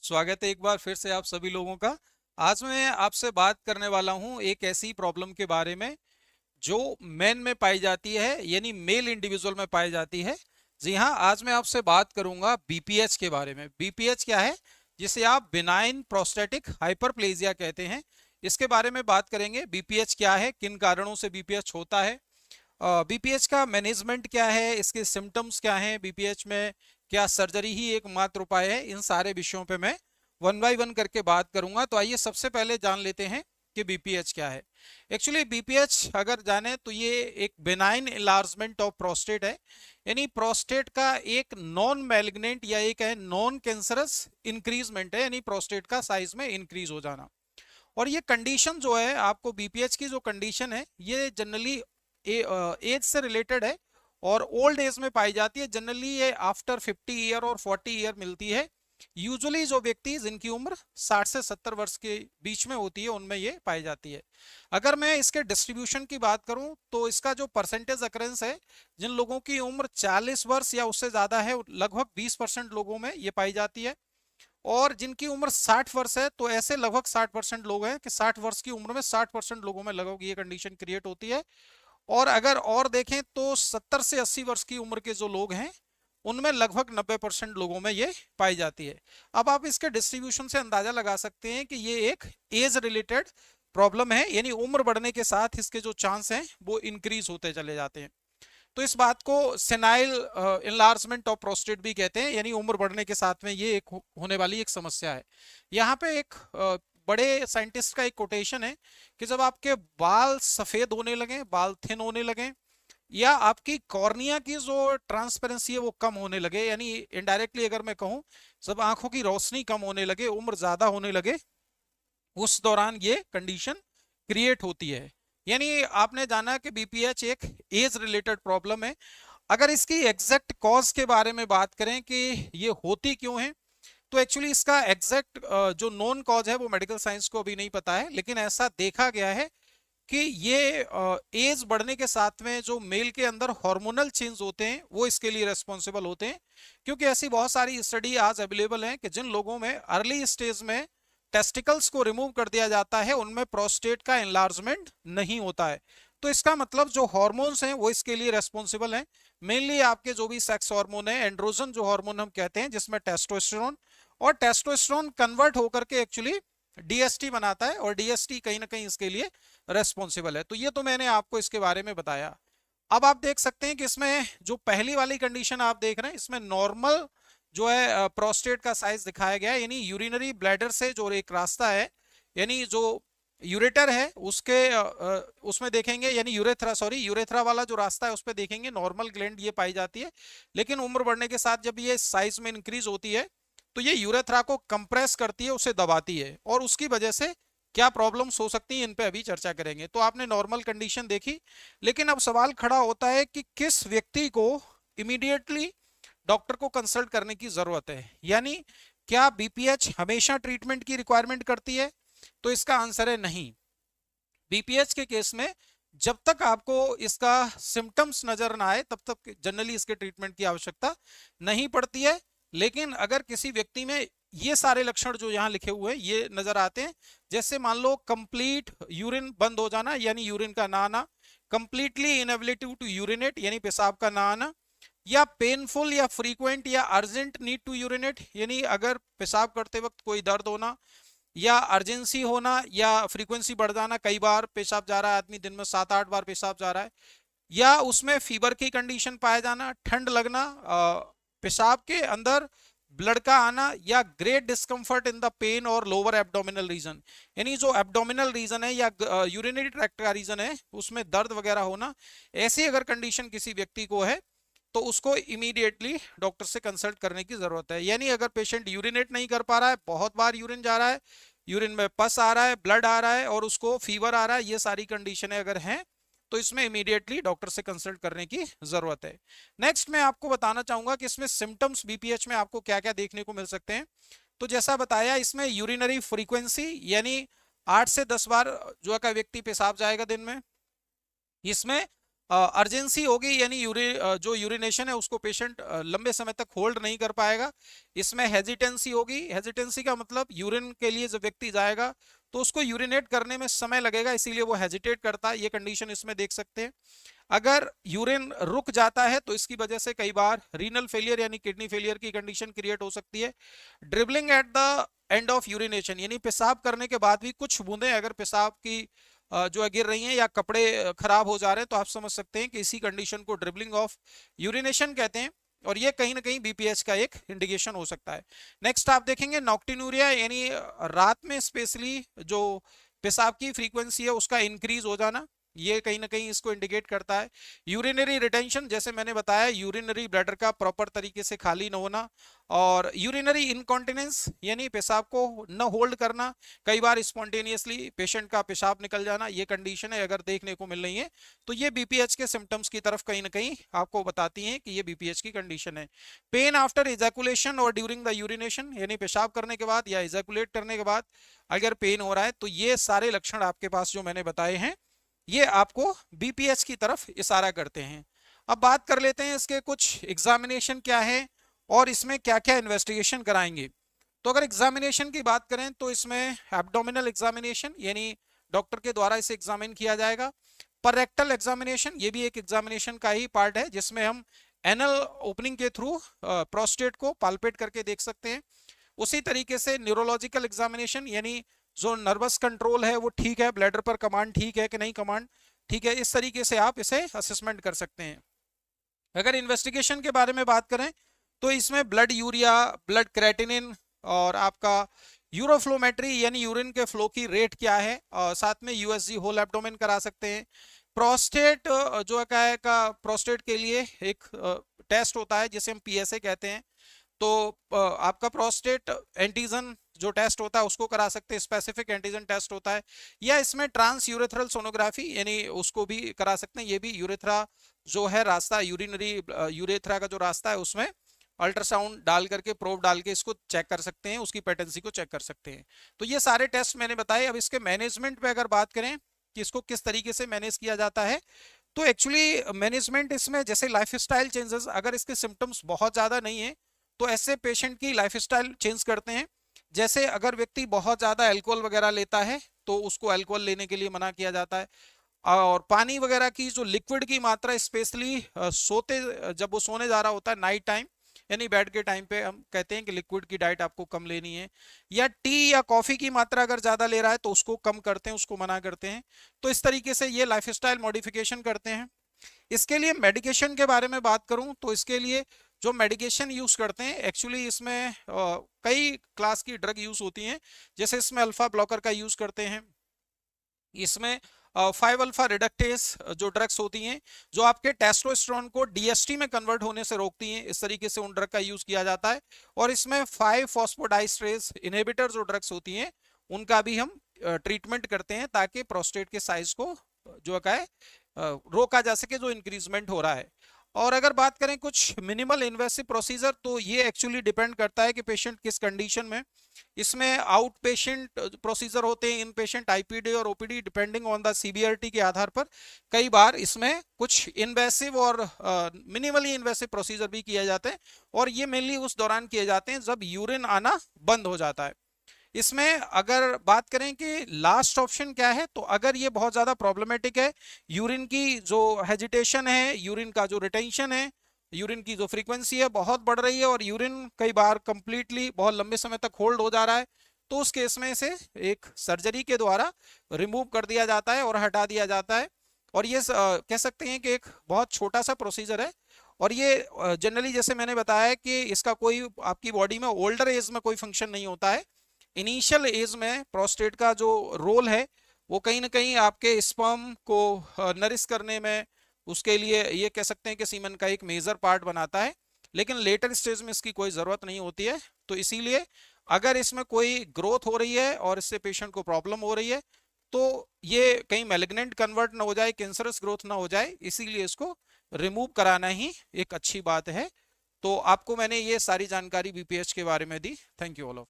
स्वागत है एक बार फिर से आप सभी लोगों का। आज मैं आपसे बात करने वाला हूं एक ऐसी प्रॉब्लम के बारे में जो मेन में पाई जाती है, यानी मेल इंडिविजुअल में पाई जाती है। जी हाँ, आज मैं आपसे बात करूंगा बीपीएच के बारे में। बीपीएच क्या है, जिसे आप बिनाइन प्रोस्टेटिक हाइपरप्लेजिया कहते हैं, इसके बारे में बात करेंगे। बीपीएच क्या है, किन कारणों से बीपीएच होता है, बीपीएच का मैनेजमेंट क्या है, इसके सिम्टम्स क्या हैं, बीपीएच में क्या सर्जरी ही एकमात्र उपाय है, इन सारे विषयों पे मैं वन बाय वन करके बात करूंगा। तो आइए सबसे पहले जान लेते हैं कि बीपीएच क्या है। एक्चुअली बीपीएच अगर जाने तो ये एक बेनाइन इलार्जमेंट ऑफ प्रोस्टेट है, यानी प्रोस्टेट का एक नॉन मैलिग्नेंट या एक है नॉन कैंसरस इंक्रीजमेंट है, यानी प्रोस्टेट का साइज में इंक्रीज हो जाना। और ये कंडीशन जो है, आपको बीपीएच की जो कंडीशन है ये जनरली एज से रिलेटेड है और ओल्ड एज में पाई जाती है। जनरली ये आफ्टर 50 ईयर और 40 ईयर मिलती है। यूजुअली जो व्यक्ति जिनकी उम्र 60 से 70 वर्ष के बीच में होती है उनमें ये पाई जाती है। अगर मैं इसके डिस्ट्रीब्यूशन की बात करूं तो इसका जो परसेंटेज अकरेंस है, जिन लोगों की उम्र 40 वर्ष या उससे ज्यादा है लगभग 20% लोगों में ये पाई जाती है। और जिनकी उम्र 60 वर्ष है तो ऐसे लगभग 60% लोग हैं कि 60 वर्ष की उम्र में 60% लोगों में लगभग ये कंडीशन क्रिएट होती है। और अगर और देखें तो 70 से 80 वर्ष की उम्र के जो लोग हैं उनमें लगभग 90% लोगों में ये पाई जाती है। अब आप इसके डिस्ट्रीब्यूशन से अंदाजा लगा सकते हैं कि ये एक एज रिलेटेड प्रॉब्लम है, यानी उम्र बढ़ने के साथ इसके जो चांस हैं वो इंक्रीज होते चले जाते हैं। तो इस बात को सेनाइल इनलार्जमेंट ऑफ प्रोस्टेट भी कहते हैं, यानी उम्र बढ़ने के साथ में ये एक होने वाली एक समस्या है। यहाँ पे एक बड़े साइंटिस्ट का एक कोटेशन है कि जब आपके बाल सफेद होने लगे, बाल थिन होने लगे, या आपकी कॉर्निया की जो ट्रांसपेरेंसी है वो कम होने लगे, यानी इनडायरेक्टली अगर मैं कहूँ जब आंखों की रोशनी कम होने लगे, उम्र ज्यादा होने लगे, उस दौरान ये कंडीशन क्रिएट होती है। यानी आपने जाना कि बीपीएच एक एज रिलेटेड प्रॉब्लम है। अगर इसकी एग्जैक्ट कॉज के बारे में बात करें कि ये होती क्यों है, तो एक्चुअली इसका एग्जैक्ट जो नोन कॉज है वो मेडिकल साइंस को अभी नहीं पता है, लेकिन ऐसा देखा गया है कि ये एज बढ़ने के साथ में जो मेल के अंदर हार्मोनल चेंज होते हैं वो इसके लिए रेस्पॉन्सिबल होते हैं। क्योंकि ऐसी बहुत सारी स्टडी आज अवेलेबल हैं कि जिन लोगों में अर्ली स्टेज में टेस्टिकल्स को रिमूव कर दिया जाता है उनमें प्रोस्टेट का एनलार्जमेंट नहीं होता है। तो इसका मतलब जो हार्मोन्स हैं वो इसके लिए रेस्पॉन्सिबल हैं। मेनली आपके जो भी सेक्स हार्मोन है, एंड्रोजन जो हार्मोन हम कहते हैं, जिसमें टेस्टोस्टेरोन, और टेस्टोस्टेरोन कन्वर्ट होकर के एक्चुअली डीएसटी बनाता है, और डीएसटी कहीं ना कहीं इसके लिए रेस्पॉन्सिबल है। तो ये तो मैंने आपको इसके बारे में बताया। अब आप देख सकते हैं कि इसमें जो पहली वाली कंडीशन आप देख रहे हैं, इसमें नॉर्मल जो है प्रोस्टेट का साइज दिखाया गया है, यानी यूरिनरी ब्लैडर से जो एक रास्ता है, यानी जो यूरेटर है उसके उसमें देखेंगे, यानी यूरेथ्रा वाला जो रास्ता है उस पर देखेंगे नॉर्मल ग्लैंड ये पाई जाती है। लेकिन उम्र बढ़ने के साथ जब ये साइज में इंक्रीज होती है तो ये यूरेथ्रा को कंप्रेस करती है, उसे दबाती है, और उसकी वजह से क्या प्रॉब्लम्स हो सकती हैं इन पे अभी चर्चा करेंगे। तो आपने नॉर्मल कंडीशन देखी, लेकिन अब सवाल खड़ा होता है कि किस व्यक्ति को इमीडिएटली डॉक्टर को कंसल्ट करने की जरूरत है, यानी क्या बीपीएच हमेशा ट्रीटमेंट की रिक्वायरमेंट करती है? तो इसका आंसर है नहीं। बीपीएच के केस में जब तक आपको इसका सिम्टम्स नजर ना आए तब तक जनरली इसके ट्रीटमेंट की आवश्यकता नहीं पड़ती है। लेकिन अगर किसी व्यक्ति में ये सारे लक्षण जो यहाँ लिखे हुए हैं ये नजर आते हैं, जैसे मान लो कंप्लीट यूरिन बंद हो जाना, यानी यूरिन का ना आना, कंप्लीटली इनएबिलिटी टू यूरिनेट, यानी पेशाब का ना आना, या पेनफुल या फ्रीक्वेंट या अर्जेंट नीड टू यूरिनेट, यानी अगर पेशाब करते वक्त कोई दर्द होना, या अर्जेंसी होना, या फ्रीक्वेंसी बढ़ जाना, कई बार पेशाब जा रहा है आदमी, दिन में 7-8 बार पेशाब जा रहा है, या उसमें फीवर की कंडीशन पाया जाना, ठंड लगना, पेशाब के अंदर ब्लड का आना, या great discomfort in the pain और लोअर एब्डोमिनल रीजन, यानी जो एब्डोमिनल रीजन है या यूरिनरी ट्रैक्ट का रीजन है उसमें दर्द वगैरह होना, ऐसी अगर कंडीशन किसी व्यक्ति को है तो उसको इमीडिएटली डॉक्टर से कंसल्ट करने की जरूरत है। यानी अगर पेशेंट यूरिनेट नहीं कर पा रहा है, बहुत बार यूरिन जा रहा है, यूरिन में पस आ रहा है, ब्लड आ रहा है, और उसको फीवर आ रहा है, ये सारी कंडीशनें अगर हैं तो इसमें इमीडिएटली डॉक्टर से कंसल्ट करने की जरूरत है। नेक्स्ट मैं आपको बताना चाहूंगा कि इसमें सिम्टम्स बीपीएच में आपको क्या क्या देखने को मिल सकते हैं। तो जैसा बताया, इसमें यूरिनरी फ्रीक्वेंसी, यानी 8 से 10 बार जो का व्यक्ति पेशाब जाएगा दिन में। इसमें अर्जेंसी होगी, यानी जो यूरिनेशन है उसको पेशेंट लंबे समय तक होल्ड नहीं कर पाएगा। इसमें हेजिटेंसी होगी, हेजिटेंसी का मतलब यूरिन के लिए जब व्यक्ति जाएगा तो उसको यूरिनेट करने में समय लगेगा, इसीलिए वो हेजिटेट करता है। ये कंडीशन इसमें देख सकते हैं। अगर यूरिन रुक जाता है तो इसकी वजह से कई बार रीनल फेलियर यानी किडनी फेलियर की कंडीशन क्रिएट हो सकती है। Dribbling at the end of urination, यानी पेशाब करने के बाद भी कुछ बूंदें अगर पेशाब की जो गिर रही हैं या कपड़े खराब हो जा रहे हैं तो आप समझ सकते हैं कि इसी कंडीशन को ड्रिबलिंग ऑफ यूरिनेशन कहते हैं, और ये कहीं ना कहीं बीपीएच का एक इंडिकेशन हो सकता है। नेक्स्ट आप देखेंगे नॉक्टिनूरिया, यानी रात में स्पेशली जो पेशाब की फ्रीक्वेंसी है उसका इंक्रीज हो जाना, ये कहीं ना कहीं इसको इंडिकेट करता है। यूरिनरी रिटेंशन, जैसे मैंने बताया यूरिनरी ब्लैडर का प्रॉपर तरीके से खाली न होना, और यूरिनरी इनकॉन्टिनेंस यानी पेशाब को न होल्ड करना, कई बार स्पॉन्टेनियसली पेशेंट का पेशाब निकल जाना, ये कंडीशन है अगर देखने को मिल रही है तो ये बीपीएच के सिम्टम्स की तरफ कहीं ना कहीं आपको बताती हैं कि ये बीपीएच की कंडीशन है। पेन आफ्टर इजैकुलेशन और ड्यूरिंग द यूरिनेशन, यानी पेशाब करने के बाद या इजैकुलेट करने के बाद अगर पेन हो रहा है तो ये सारे लक्षण आपके पास जो मैंने बताए हैं ये आपको बीपीएच की तरफ इशारा करते हैं। अब बात कर लेते हैं इसके कुछ एग्जामिनेशन क्या है और इसमें क्या क्या इन्वेस्टिगेशन कराएंगे। तो अगर एग्जामिनेशन की बात करें तो इसमें एब्डोमिनल एग्जामिनेशन यानी डॉक्टर के द्वारा इसे एग्जामिन किया जाएगा। पर रेक्टल एग्जामिनेशन, ये भी एक एग्जामिनेशन का ही पार्ट है जिसमें हम एनल ओपनिंग के थ्रू प्रोस्टेट को पाल्पेट करके देख सकते हैं। उसी तरीके से न्यूरोलॉजिकल एग्जामिनेशन, यानी जो नर्वस कंट्रोल है वो ठीक है, ब्लैडर पर कमांड ठीक है कि नहीं, कमांड ठीक है, इस तरीके से आप इसे असेसमेंट कर सकते हैं। अगर इन्वेस्टिगेशन के बारे में बात करें तो इसमें ब्लड यूरिया, ब्लड क्रेटिनिन और आपका यूरोफ्लोमेट्री यानी यूरिन के फ्लो की रेट क्या है, और साथ में यूएसजी होल एब्डोमेन करा सकते हैं। प्रोस्टेट जो है का प्रोस्टेट के लिए एक टेस्ट होता है जिसे हम पीएसए कहते हैं, तो आपका प्रोस्टेट एंटीजन जो टेस्ट होता है उसको करा सकते हैं, स्पेसिफिक एंटीजन टेस्ट होता है। या इसमें ट्रांस यूरेथ्रल सोनोग्राफी यानी उसको भी करा सकते हैं, ये भी यूरेथ्रा जो है रास्ता, यूरिनरी यूरेथ्रा का जो रास्ता है उसमें अल्ट्रासाउंड डाल करके, प्रोब डाल के इसको चेक कर सकते हैं, उसकी पेटेंसी को चेक कर सकते हैं। तो ये सारे टेस्ट मैंने बताए। अब इसके मैनेजमेंट पे अगर बात करें कि इसको किस तरीके से मैनेज किया जाता है, तो एक्चुअली मैनेजमेंट इसमें जैसे लाइफस्टाइल चेंजेस, अगर इसके सिम्टम्स बहुत ज्यादा नहीं है तो ऐसे पेशेंट की लाइफस्टाइल चेंज करते हैं। जैसे अगर व्यक्ति बहुत ज्यादा अल्कोहल वगैरह लेता है तो उसको अल्कोहल लेने के लिए मना किया जाता है, और पानी वगैरह की जो लिक्विड की मात्रा स्पेशली जब वो सोने जा रहा होता है नाइट टाइम यानी बेड के टाइम पे हम कहते हैं कि लिक्विड की डाइट आपको कम लेनी है। या टी या कॉफी की मात्रा अगर ज्यादा ले रहा है तो उसको कम करते हैं, उसको मना करते हैं। तो इस तरीके से ये लाइफस्टाइल मॉडिफिकेशन करते हैं। इसके लिए मेडिकेशन के बारे में बात करूं तो इसके लिए जो मेडिकेशन यूज करते हैं एक्चुअली इसमें कई क्लास की ड्रग यूज होती हैं। जैसे इसमें अल्फा ब्लॉकर का यूज करते हैं, इसमें 5 अल्फा रिडक्टेस जो ड्रग्स होती हैं जो आपके टेस्टोस्टेरोन को डीएसटी में कन्वर्ट होने से रोकती हैं, इस तरीके से उन ड्रग का यूज किया जाता है। और इसमें 5 फॉस्फोडाइस्ट्रेस इनहिबिटर जो ड्रग्स होती हैं उनका भी हम ट्रीटमेंट करते हैं ताकि प्रोस्टेट के साइज को जो है रोका जा सके जो इंक्रीजमेंट हो रहा है। और अगर बात करें कुछ मिनिमल इन्वेसिव प्रोसीजर तो ये एक्चुअली डिपेंड करता है कि पेशेंट किस कंडीशन में। इसमें आउट पेशेंट प्रोसीजर होते हैं, इन पेशेंट आईपीडी और OPD depending on the severity के आधार पर। कई बार इसमें कुछ इन्वेसिव और मिनिमली इन्वेसिव प्रोसीजर भी किए जाते हैं, और ये मेनली उस दौरान किए जाते हैं जब यूरिन आना बंद हो जाता है। इसमें अगर बात करें कि लास्ट ऑप्शन क्या है, तो अगर ये बहुत ज्यादा प्रॉब्लमेटिक है, यूरिन की जो हेजिटेशन है, यूरिन का जो रिटेंशन है, यूरिन की जो फ्रीक्वेंसी है बहुत बढ़ रही है और यूरिन कई बार कंप्लीटली बहुत लंबे समय तक होल्ड हो जा रहा है, तो उस केस में इसे एक सर्जरी के द्वारा रिमूव कर दिया जाता है और हटा दिया जाता है। और ये कह सकते हैं कि एक बहुत छोटा सा प्रोसीजर है, और ये जनरली जैसे मैंने बताया कि इसका कोई आपकी बॉडी में ओल्डर एज में कोई फंक्शन नहीं होता है। इनिशियल एज में प्रोस्टेट का जो रोल है वो कहीं ना कहीं आपके स्पर्म को नरिश करने में, उसके लिए ये कह सकते हैं कि सीमन का एक मेजर पार्ट बनाता है, लेकिन लेटर स्टेज में इसकी कोई ज़रूरत नहीं होती है। तो इसीलिए अगर इसमें कोई ग्रोथ हो रही है और इससे पेशेंट को प्रॉब्लम हो रही है तो ये कहीं मैलिग्नेंट कन्वर्ट ना हो जाए, कैंसरस ग्रोथ ना हो जाए, इसीलिए इसको रिमूव कराना ही एक अच्छी बात है। तो आपको मैंने ये सारी जानकारी बीपीएच के बारे में दी। Thank you all of.